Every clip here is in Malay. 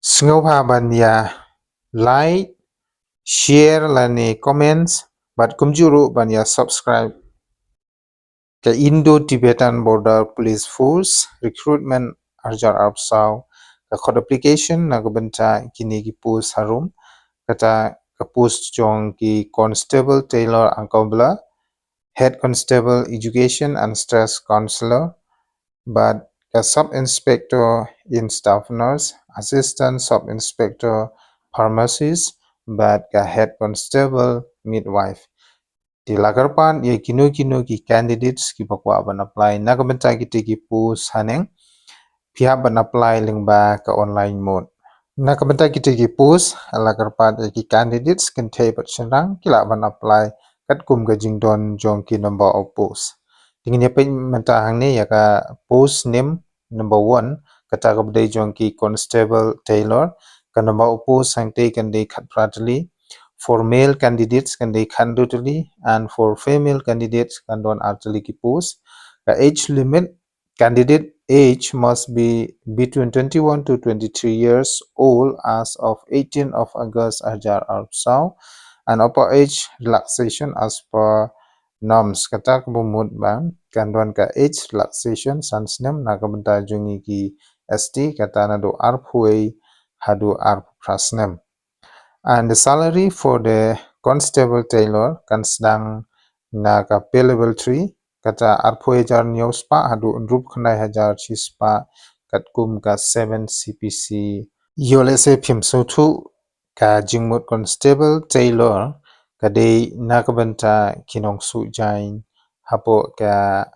Sengopa banya like, share lani comments, but kumjuru banya subscribe. Ke Indo-Tibetan Border Police Force recruitment arjar arpsau ke code application na kebenta kini ki post harum kata ke post jong ki constable Taylor Ankobla, head constable education and stress counselor, but ke sub inspector in staff nurse, assistant sub inspector pharmacist, but ke head constable midwife. Di lagarpan ye kino ki candidates ki bakwa ban apply na kabenta ki post haneng pihak ban apply lingba ke online mode. Na kabenta ki post lagarpan ye ki candidates kan thai bat senang kila ban apply kat kum ga jingdon jong ki number of post. Tingin ye pen menta hang ne ya ka post name number 1 kata ka bedai jong ki constable Taylor ka number of post hang te kan dei khat pratli. For male candidates can they candidately and for female candidates can don actually post. The age limit candidate age must be between 21 to 23 years old as of 18 of August ajar arpsau and upper age relaxation as per norms kata kebumut bang kan don ka age relaxation sansnem na kabenta jungi ki ST kata nado arphuei hadu arp prasnem. And the salary for the constable Taylor kan sedang na ka pay level 3 kata arpo hajar news pa hadu unrup khnai hajar chispa kat kum ka 7 CPC yolese phim so thu ka jingmut constable Taylor ka dei na ka banta kinong su jain hapo ka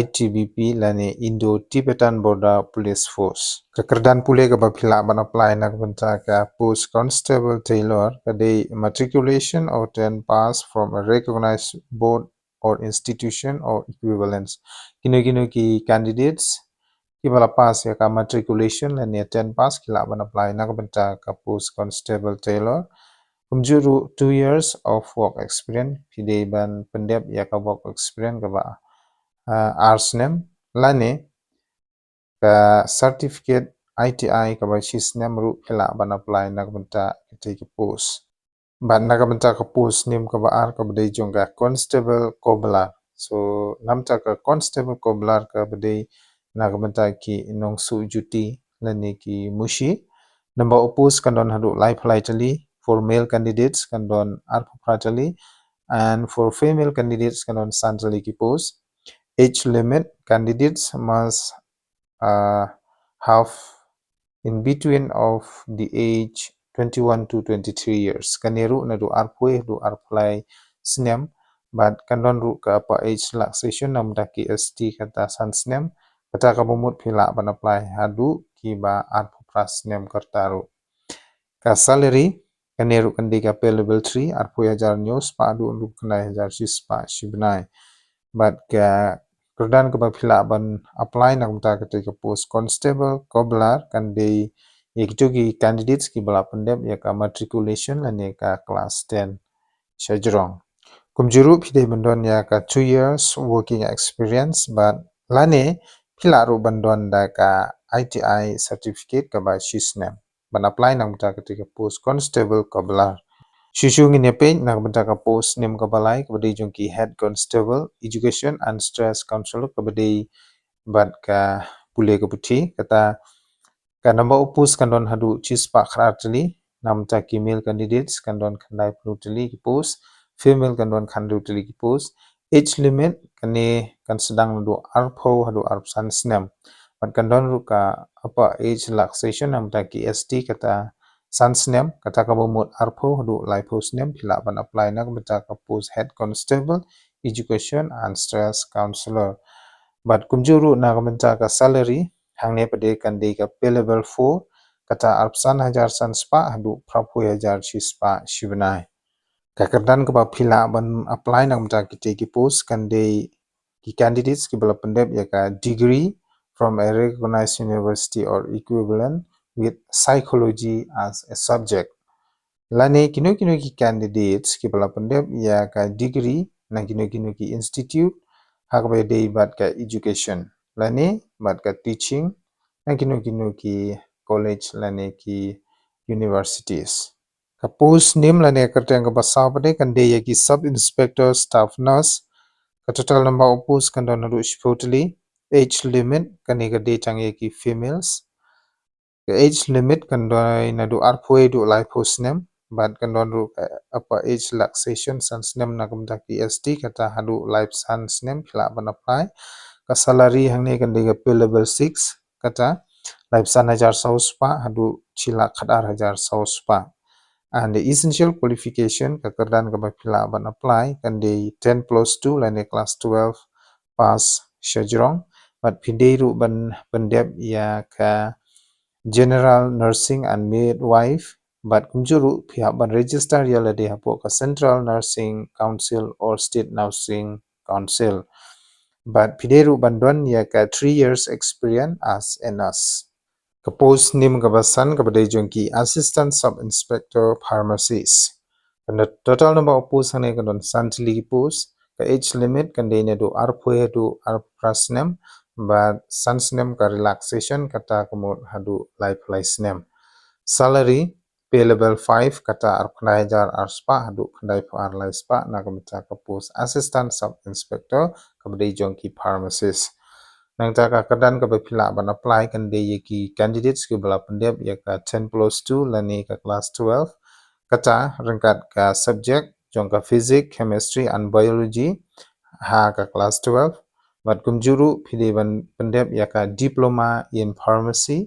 ITBP lani Indo-Tibetan Border Police Force. Kekerdan pule ke bapila ban apply nak benta ka post constable Taylor kadai matriculation or 10passed from a recognized board or institution or equivalence. Kino ki candidates ki bala pass ya ka matriculation lani 10passed kila ban apply nak benta ka post constable Taylor. Kumjuru 2 years of work experience pidai ban pendep ya ka work experience ka ba arsnem lane ka certificate ITI ka ba sisnem ru khela ban apply nak benta ki post ban nak benta ka post nim ka ba ar ka bedai jong ka constable koblar so namta ka constable koblar ka bedai nak benta ki nong su juti lane ki Mushi number of post kan don hadu live lightly for male candidates kan don ar pratally and for female candidates kan don santally ki post. Age limit candidates must have in between of the age 21 to 23 years. Kaneru na do arpwe do apply snem but kandon ru ka apa age relaxation nam daki ST kata san snem kata ka bumut pila ban apply hadu ki ba arpu pras snem kartaru. Ka salary kaneru kandi ka pay level 3 arpu hajar news pa adu undup kanai hajar sispa shibnai but ka kerdan ke bapila ban apply nak mta ketika post constable koblar kan de yaitu ki candidates ki bala pendep ya ka matriculation lan ya ka class 10 shajrong kumjuru pide bandon ya ka 2 years working experience but lane pila ru bandon da ka ITI certificate ka ba shisnem ban apply nak mta ketika post constable koblar Shushu ngin pe nak benta ka post nim ka balai ka badi jong ki head constable education and stress counselor ka badi bat ka pule ka puthi kata ka number of post kan don hadu chispa kharatli nam ta ki male candidates kan don khandai plutli ki post female kan don khandu tli ki post age limit kane kan sedang do arpho hadu arpsan snam bat kan don ru ka apa age relaxation nam ta ki ST kata Sansnem kata ka bumut arpo du laipo snem pila ban apply nak beta ka post head constable education and stress counselor but kumjuru nak beta ka salary hangne pade kan de ka pay level 4 kata arpsan hajar san spa hadu prapu hajar spa shibnai ka kerdan ka ba pila ban apply nak beta ki post kan de ki candidates ki bala pendep ya ka degree from a recognized university or equivalent with psychology as a subject. Lane kino ki candidates ki bala pendep ya ka degree na kino ki institute hak ba dei bat ka education. Lane bat ka teaching na kino ki college lane ki universities. Ka post name lane kerteng ka basabade kan de ki sub inspector staff nurse ka total number of posts kan don ru totally age limit kan ka de chang ki females. The age limit kan na do arpoi do life post name but kan ru apa age relaxation sans name na kumta ki SD kata hadu life sans name phila ban apply ka salary hangne kan de pay level 6 kata life san 1000 saus pa hadu chila khadar 1000 saus pa and the essential qualification ka kerdan ka phila ban apply kan de 10 plus 2 lane class 12 pass shajrong but pindeiru ban pendep ya ka general nursing and midwife but kumjuru pihak ban register yala de hapo ka central nursing council or state nursing council but pideru bandon ya ka 3 years experience as a nurse ka post nim ka basan ka bade jonki assistant sub inspector pharmacist and the total number of posts hane ka don santli post ka age limit kan de ne do arpoe do arprasnem but sans name ka relaxation kata kumut hadu life name salary pay level 5 kata arkhnai jar arspa hadu khandai par lai spa na kamta ka post assistant sub inspector kabdei jonki pharmacist nang ta ka kadan ka phila ban apply kan de ki candidates ki bala pandep ya ka 10 plus 2 lani ka class 12 kata rangkat ka subject jongka physics chemistry and biology ha ka class 12 but kumjuru phide ban pandep ya ka diploma in pharmacy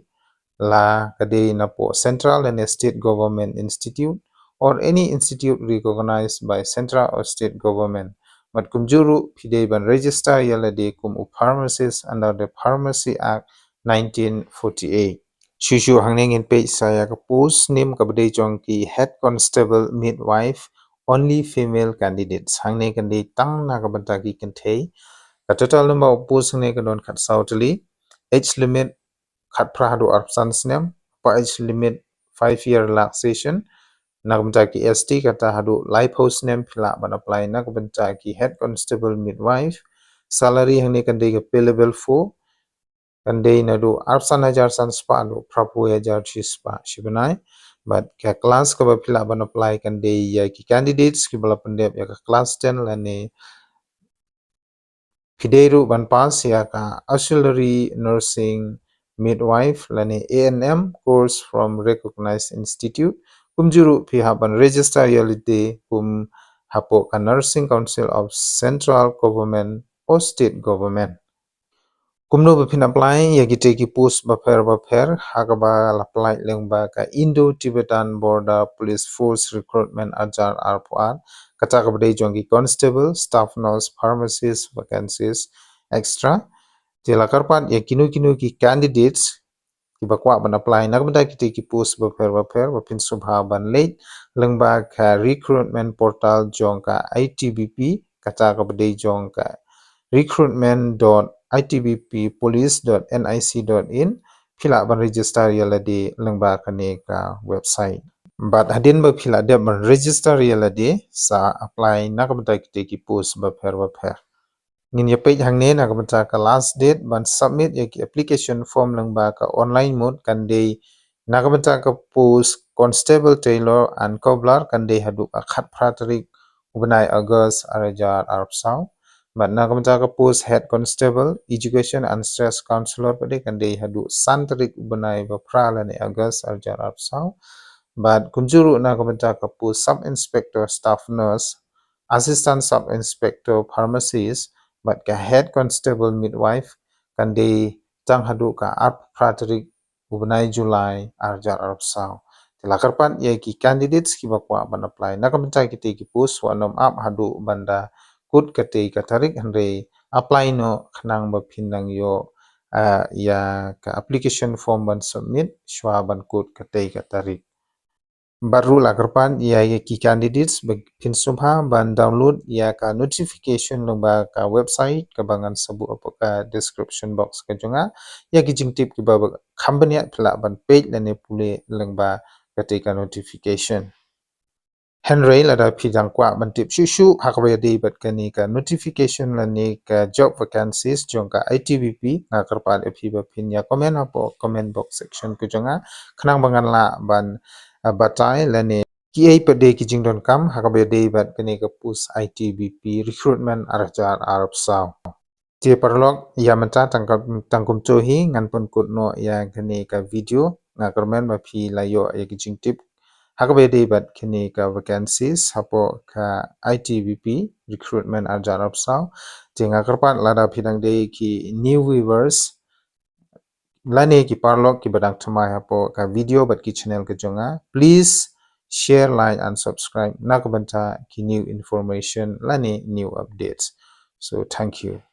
la kade na po central and state government institute or any institute recognized by central or state government but kumjuru phide ban register yala de kum pharmacist under the pharmacy act 1948 shushu hangning in page saya ka post name ka bade jong ki head constable midwife only female candidates hangne kan de tang na ka banta ki kentei ka total number of posts hangne ka don khat sautli age limit khat prahadu options name pa age limit 5 year relaxation nagbanta ki ST kata hadu life host name phila ban apply nagbanta ki head constable midwife salary hangne kan de pay level 4 kan de na do option 1000 san spa do prapu 1000 chi spa shibanai but ka class ka ba phila ban apply kan de ya ki candidates ki bala pandep ya ka class 10 la ne Fideru ban pass ya ka auxiliary nursing midwife lani ANM course from recognized institute kumjuru piha ban register yalite kum hapo ka nursing council of central government or state government kumno bapin apply yagite ki post baper hagaba apply lengba ka Indo Tibetan border police force recruitment ajar arpuat kata ka badai jongi constable staff nurse pharmacist vacancies extra tela karpat ya kinu ki candidates ki bakwa ban apply nagbada kiti ki post baper bapin subha ban late lengba ka recruitment portal jongka ITBP kata ka badai jongka recruitment.itbppolice.nic.in phila ban register yala de lengba kane ka website but hadin ba phila de ban register yala de sa apply nakamta ki post ba pher nin ye page hangne nakamta ka last date ban submit ye ki application form lengba ka online mode kan de nakamta ka post constable tailor and cobbler kan de hadu ka khat pratrik ubnai august arajar arpsau but nakamta ka post head constable education and stress counselor pade kan de hadu santrik ubnai ba prala ne august arajar arpsau but kunjuru nakamta ka post sub inspector staff nurse assistant sub inspector pharmacist but ka head constable midwife kan de tang hadu ka art pratrik ubnai july arajar arpsau lakarpan ye ki candidates ki bakwa ban apply nakamta ki post wa nom up hadu banda kut kate katarik hanre apply no khnang ba phinang yo ya ka application form ban submit shwa ban kut kate katarik baru lakarpan ya ki candidates phin subha ban download ya ka notification lomba ka website ka bangan sabu apaka description box ka junga ya ki jingtip ki ba company phla ban page lane pule lengba kate ka notification Henry lada pidang kwa bantip shushu hakwe di bat kani ka notification lani ka job vacancies jong ka ITBP nga karpat epi ba pinya comment hapo comment box section ku jonga khnang bangan la ban batai lani KIWEI pade ki jingdon kam hakwe di bat kani ka pus ITBP recruitment arjar arab saw ti parlok ya menta tangkum tohi ngan pun kutno ya kani ka video nga karmen ba phi layo ya ki jingtip hakwe di bat kini ka vacancies hapo ka ITBP recruitment arjar upsaw jinga karpat lada phidang de ki new viewers lani ki parlok ki badang thamai hapo ka video bat ki channel ke jonga please share like and subscribe nakabanta ki new information lani new updates so thank you